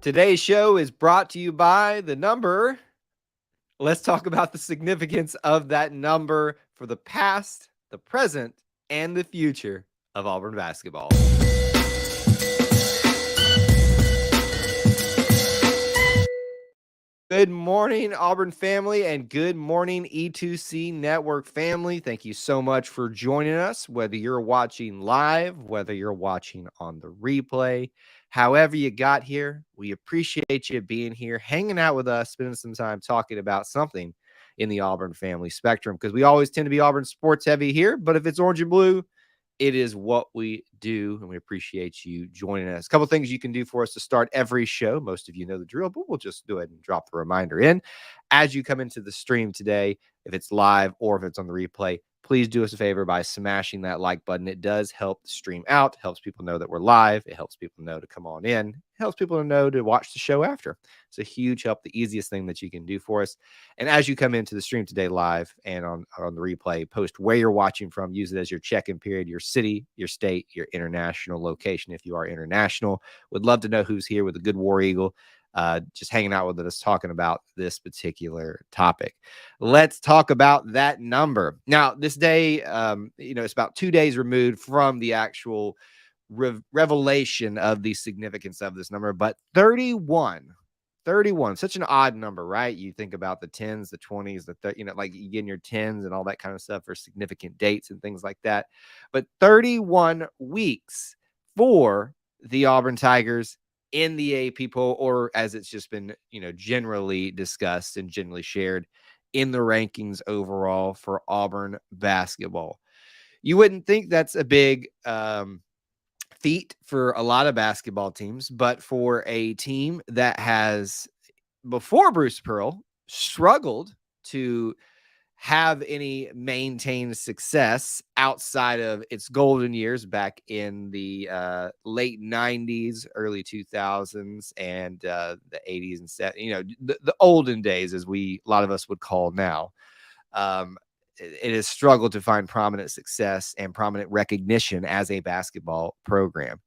Today's show is brought to you by the number. Let's talk about the significance of that number for the past, the present, and the future of Auburn basketball. Good morning, Auburn family, and good morning, E2C Network family. Thank you so much for joining us, whether you're watching live, whether you're watching on the replay, however you got here. We appreciate you being here, hanging out with us, spending some time talking about something in the Auburn family spectrum, because we always tend to be Auburn sports heavy here, but if it's orange and blue, it is what we do, and we appreciate you joining us. A couple things you can do for us to start every show. Most of you know the drill, but we'll just go ahead and drop the reminder in. As you come into the stream today, if it's live or if it's on the replay, please do us a favor by smashing that like button. It does help the stream out, helps people know that we're live. It helps people know to come on in. It helps people to know to watch the show after. It's a huge help, the easiest thing that you can do for us. And as you come into the stream today live and on the replay, post where you're watching from. Use it as your check-in period, your city, your state, your international location if you are international. Would love to know who's here with a good War Eagle, just hanging out with us, talking about this particular topic. Let's talk about that number. Now, this day, it's about 2 days removed from the actual revelation of the significance of this number, but 31, such an odd number, right? You think about the 10s, the 20s, like you get in your 10s and all that kind of stuff for significant dates and things like that. But 31 weeks for the Auburn Tigers in the AP poll, or as it's just been, generally discussed and generally shared in the rankings overall for Auburn basketball. You wouldn't think that's a big feat for a lot of basketball teams, but for a team that has, before Bruce Pearl, struggled to have any maintained success outside of its golden years back in the late 90s, early 2000s, and the 80s and the olden days, as a lot of us would call now. It has struggled to find prominent success and prominent recognition as a basketball program.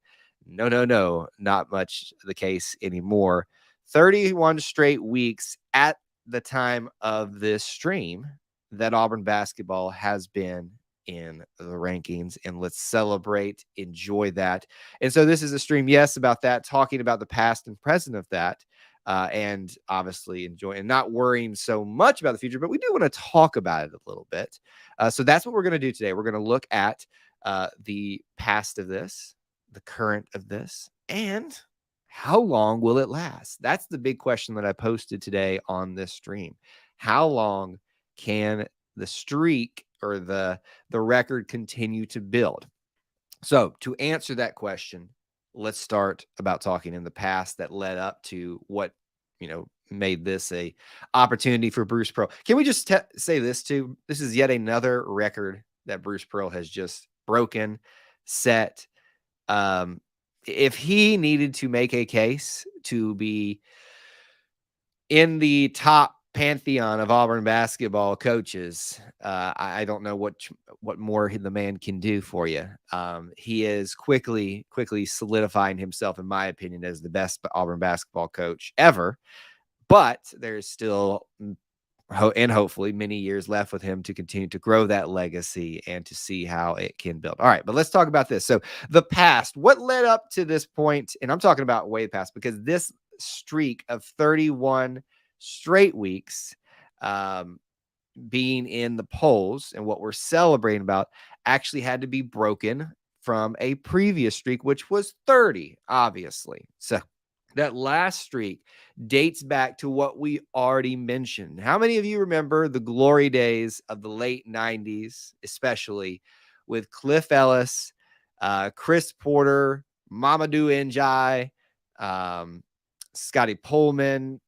No, not much the case anymore. 31 straight weeks at the time of this stream that Auburn basketball has been in the rankings, and let's celebrate, enjoy that. And so this is a stream, yes, about that, talking about the past and present of that, and obviously enjoying and not worrying so much about the future, but we do want to talk about it a little bit. So that's what we're going to do today. We're going to look at the past of this, the current of this, and how long will it last? That's the big question that I posted today on this stream. How long can the streak or the record continue to build? So to answer that question, let's start about talking in the past that led up to what, made this a opportunity for Bruce Pearl. Can we just say this too? This is yet another record that Bruce Pearl has just broken, set. If he needed to make a case to be in the top pantheon of Auburn basketball coaches, I don't know what more the man can do for you. He is quickly solidifying himself, in my opinion, as the best Auburn basketball coach ever. But there's still, and hopefully, many years left with him to continue to grow that legacy and to see how it can build. All right, but let's talk about this. So the past, what led up to this point, and I'm talking about way past, because this streak of 31 straight weeks being in the polls and what we're celebrating about actually had to be broken from a previous streak, which was 30, obviously. So that last streak dates back to what we already mentioned. How many of you remember the glory days of the late 90s, especially with Cliff Ellis, Chris Porter, Mamadou Njai, Scotty Pullman,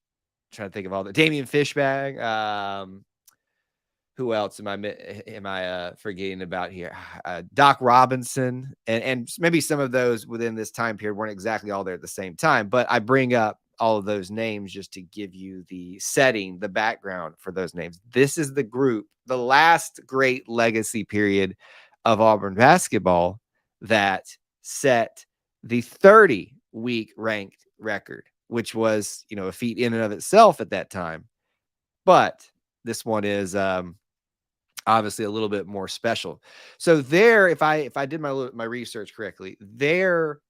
I'm trying to think of all the Damian Fishbag. Who else am I forgetting about here? Doc Robinson, and maybe some of those within this time period weren't exactly all there at the same time, but I bring up all of those names just to give you the setting, the background for those names. This is the group, the last great legacy period of Auburn basketball that set the 30-week ranked record which was, a feat in and of itself at that time. But this one is obviously a little bit more special. So there, if I did my research correctly, their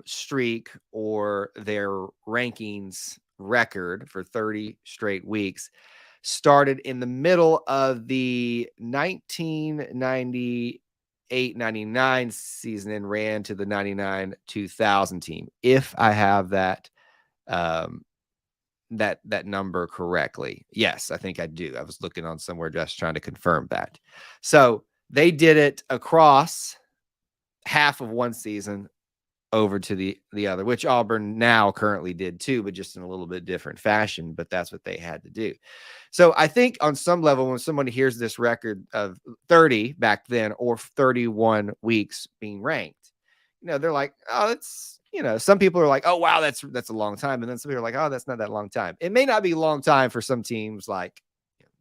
streak or their rankings record for 30 straight weeks started in the middle of the 1998-99 season and ran to the 99-2000 team. If I have um, that number correctly. Yes, I think I do. I was looking on somewhere just trying to confirm that. So they did it across half of one season over to the other, which Auburn now currently did too, but just in a little bit different fashion. But that's what they had to do. So I think on some level, when someone hears this record of 30 back then or 31 weeks being ranked, they're like, oh, it's, some people are like, oh, wow, that's a long time. And then some people are like, oh, that's not that long time. It may not be a long time for some teams like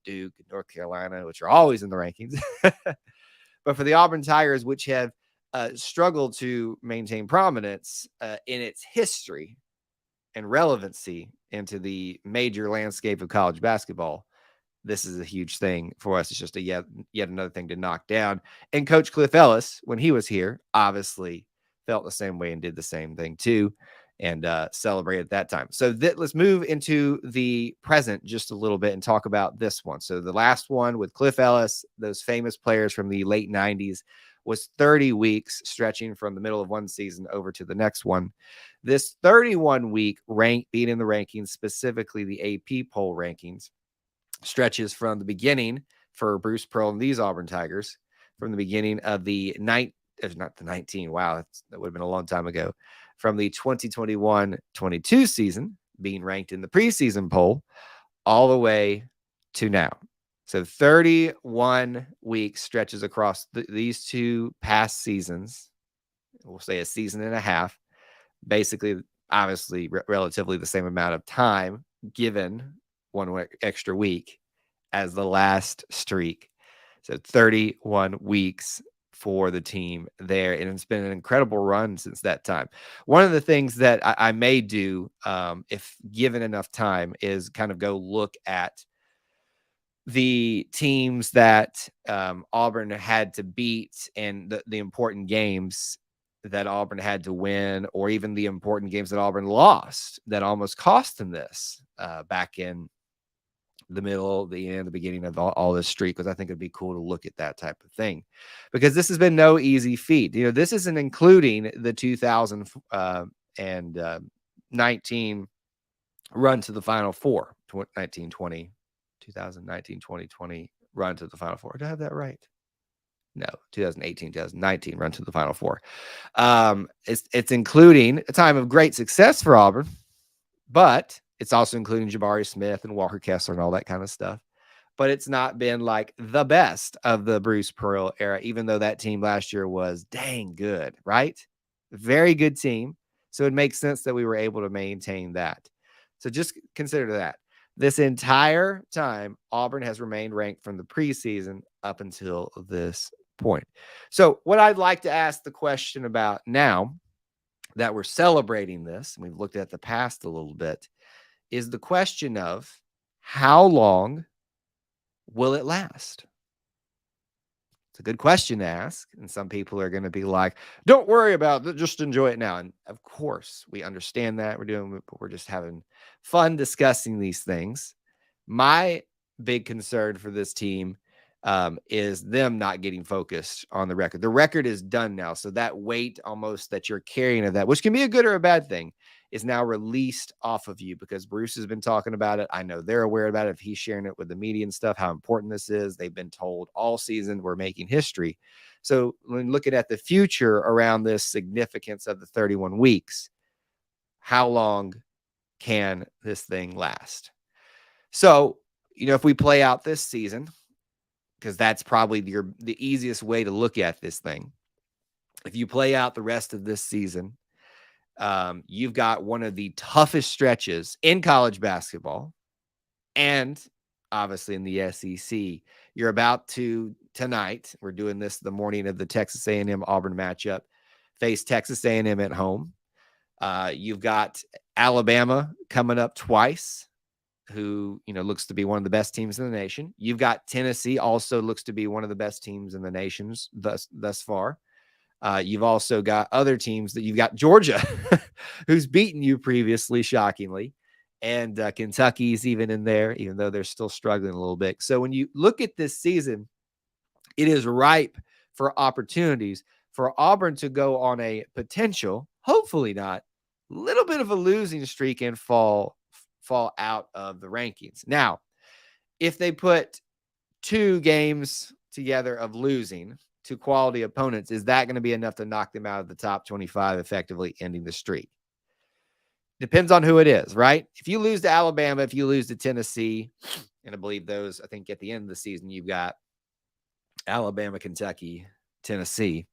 Duke and North Carolina, which are always in the rankings. But for the Auburn Tigers, which have struggled to maintain prominence in its history and relevancy into the major landscape of college basketball, this is a huge thing for us. It's just a yet another thing to knock down. And Coach Cliff Ellis, when he was here, obviously felt the same way and did the same thing too, and celebrated at that time. So let's move into the present just a little bit and talk about this one. So the last one with Cliff Ellis, those famous players from the late 90s, was 30 weeks, stretching from the middle of one season over to the next one. This 31-week being in the rankings, specifically the AP poll rankings, stretches from the beginning for Bruce Pearl and these Auburn Tigers, from the beginning of the not the 19. Wow, that would have been a long time ago. From the 2021-22 season, being ranked in the preseason poll, all the way to now. So 31 weeks stretches across these two past seasons. We'll say a season and a half. Basically, obviously, relatively the same amount of time given one extra week as the last streak. So 31 weeks for the team there. And it's been an incredible run since that time. One of the things that I may do, if given enough time, is kind of go look at the teams that Auburn had to beat and the important games that Auburn had to win, or even the important games that Auburn lost that almost cost them this back in the middle, the end, the beginning of all this streak, because I think it'd be cool to look at that type of thing, because this has been no easy feat. This isn't including the 2019 run to the Final Four, 1920, 2019, 2020 run to the Final Four. Did I have that right? No, 2018, 2019 run to the Final Four. It's including a time of great success for Auburn, but it's also including Jabari Smith and Walker Kessler and all that kind of stuff. But it's not been like the best of the Bruce Pearl era, even though that team last year was dang good, right? Very good team. So it makes sense that we were able to maintain that. So just consider that. This entire time, Auburn has remained ranked from the preseason up until this point. So what I'd like to ask the question about now that we're celebrating this, and we've looked at the past a little bit, is the question of how long will it last? It's a good question to ask. And some people are going to be like, don't worry about it, just enjoy it now. And of course, we understand that we're just having fun discussing these things. My big concern for this team is them not getting focused on the record. The record is done now. So that weight almost that you're carrying of that, which can be a good or a bad thing, is now released off of you, because Bruce has been talking about it. I know they're aware about it. If he's sharing it with the media and stuff, how important this is. They've been told all season we're making history. So when looking at the future around this significance of the 31 weeks, how long can this thing last? So, if we play out this season, because that's probably the easiest way to look at this thing. If you play out the rest of this season, you've got one of the toughest stretches in college basketball, and obviously in the SEC. You're about to tonight. We're doing this the morning of the Texas A&M Auburn matchup. Face Texas A&M at home. You've got Alabama coming up twice, who, looks to be one of the best teams in the nation. You've got Tennessee, also looks to be one of the best teams in the nations thus far. You've also got other teams that you've got Georgia, who's beaten you previously, shockingly. And Kentucky's even in there, even though they're still struggling a little bit. So when you look at this season, it is ripe for opportunities for Auburn to go on a potential, hopefully not, little bit of a losing streak and fall out of the rankings. Now, if they put 2 games together of losing to quality opponents, is that going to be enough to knock them out of the top 25, effectively ending the streak? Depends on who it is, right? If you lose to Alabama, if you lose to Tennessee, and I believe those, I think at the end of the season, you've got Alabama, Kentucky, Tennessee.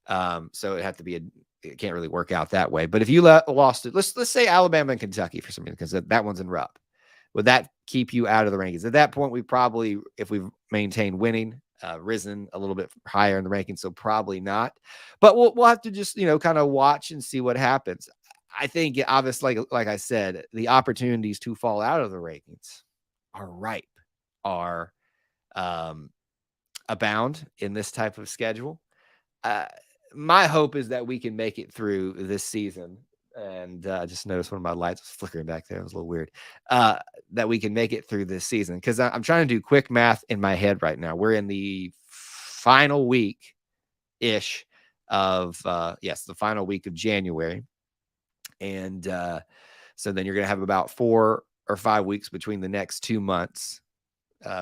So it had to be it can't really work out that way. But if you lost it, let's say Alabama and Kentucky for some reason, because that one's in Rupp. Would that keep you out of the rankings? At that point, we probably, if we've maintained winning, risen a little bit higher in the rankings. So probably not. But we'll have to just, kind of watch and see what happens. I think, obviously, like I said, the opportunities to fall out of the rankings are ripe, are abound in this type of schedule. My hope is that we can make it through this season. And I just noticed one of my lights was flickering back there. It was a little weird. That we can make it through this season, because I'm trying to do quick math in my head right now. We're in the final week ish of the final week of January. And so then you're going to have about 4 or 5 weeks between the next 2 months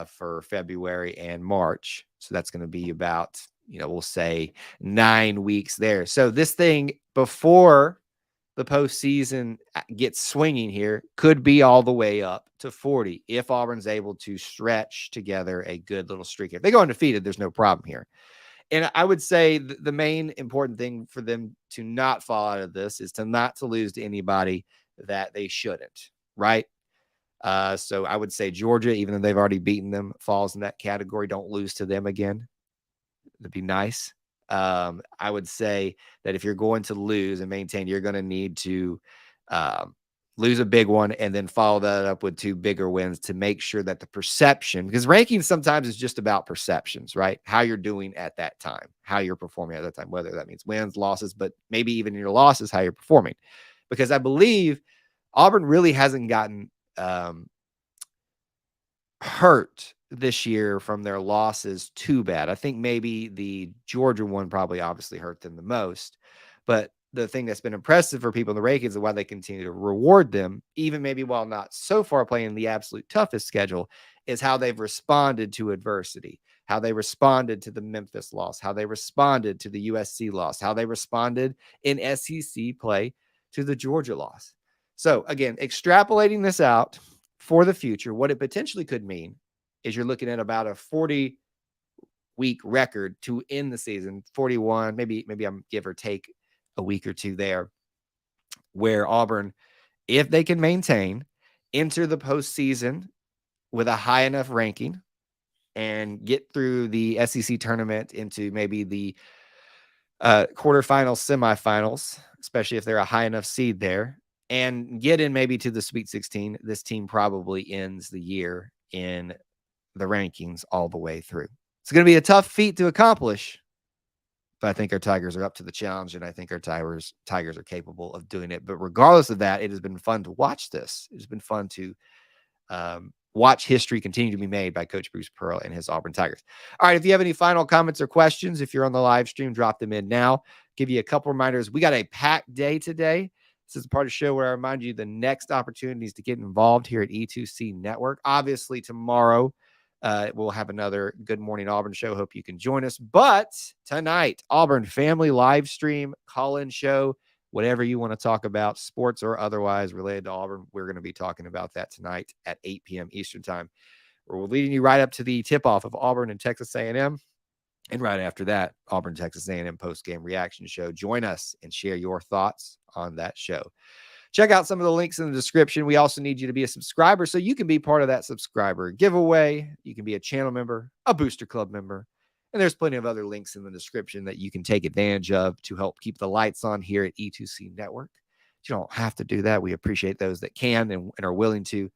for February and March. So that's going to be about, we'll say 9 weeks there. So this thing, before the postseason gets swinging here, could be all the way up to 40 if Auburn's able to stretch together a good little streak. If they go undefeated, there's no problem here. And I would say the main important thing for them to not fall out of this is to not to lose to anybody that they shouldn't, right? So I would say Georgia, even though they've already beaten them, falls in that category. Don't lose to them again. That'd be nice. I would say that if you're going to lose and maintain, you're going to need to lose a big one and then follow that up with 2 bigger wins to make sure that the perception, because ranking sometimes is just about perceptions, right? How you're doing at that time, how you're performing at that time, whether that means wins, losses, but maybe even in your losses, how you're performing. Because I believe Auburn really hasn't gotten hurt this year from their losses too bad. I think maybe the Georgia one probably obviously hurt them the most, but the thing that's been impressive for people in the rankings and why they continue to reward them, even maybe while not so far playing the absolute toughest schedule, is how they've responded to adversity, how they responded to the Memphis loss, how they responded to the USC loss, how they responded in SEC play to the Georgia loss. So again, extrapolating this out for the future, what it potentially could mean is you're looking at about a 40-week record to end the season, 41, maybe I'm give or take a week or 2 there, where Auburn, if they can maintain, enter the postseason with a high enough ranking and get through the SEC tournament into maybe the quarterfinals, semifinals, especially if they're a high enough seed there, and get in maybe to the Sweet 16. This team probably ends the year in the rankings all the way through. It's going to be a tough feat to accomplish, but I think our Tigers are up to the challenge, and I think our Tigers are capable of doing it. But regardless of that, it has been fun to watch this. It has been fun to watch history continue to be made by Coach Bruce Pearl and his Auburn Tigers. All right, if you have any final comments or questions, if you're on the live stream, drop them in now. Give you a couple reminders. We got a packed day today. This is part of the show where I remind you the next opportunities to get involved here at E2C Network. Obviously, tomorrow, we'll have another Good Morning Auburn show. Hope you can join us. But tonight, Auburn Family live stream, call-in show, whatever you want to talk about, sports or otherwise related to Auburn, we're going to be talking about that tonight at 8 p.m. Eastern Time. We're leading you right up to the tip-off of Auburn and Texas A&M. And right after that, Auburn, Texas A&M post-game reaction show. Join us and share your thoughts on that show. Check out some of the links in the description. We also need you to be a subscriber so you can be part of that subscriber giveaway. You can be a channel member, a Booster Club member, and there's plenty of other links in the description that you can take advantage of to help keep the lights on here at E2C Network. You don't have to do that. We appreciate those that can and are willing to.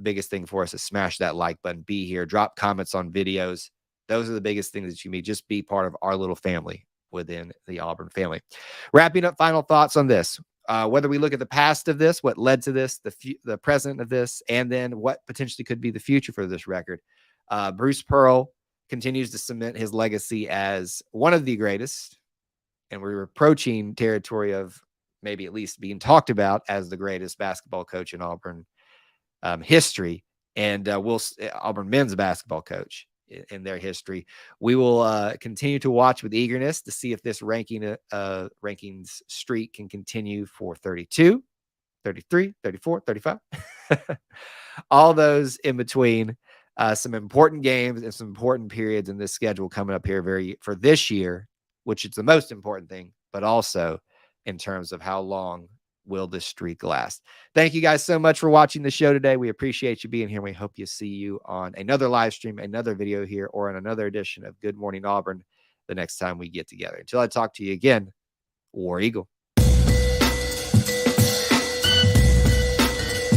Biggest thing for us is smash that like button, be here, drop comments on videos. Those are the biggest things that you need. Just be part of our little family within the Auburn family. Wrapping up, final thoughts on this. Whether we look at the past of this, what led to this, the present of this, and then what potentially could be the future for this record. Bruce Pearl continues to cement his legacy as one of the greatest, and we're approaching territory of maybe at least being talked about as the greatest basketball coach in Auburn history, and Auburn men's basketball coach in their history. We will continue to watch with eagerness to see if this rankings streak can continue for 32, 33, 34, 35. All those in between. Some important games and some important periods in this schedule coming up here for this year, which is the most important thing, but also in terms of how long will this streak last. Thank you guys so much for watching the show today. We appreciate you being here. We hope you see you on another live stream, another video here, or on another edition of Good Morning Auburn the next time we get together. Until I talk to you again, War Eagle.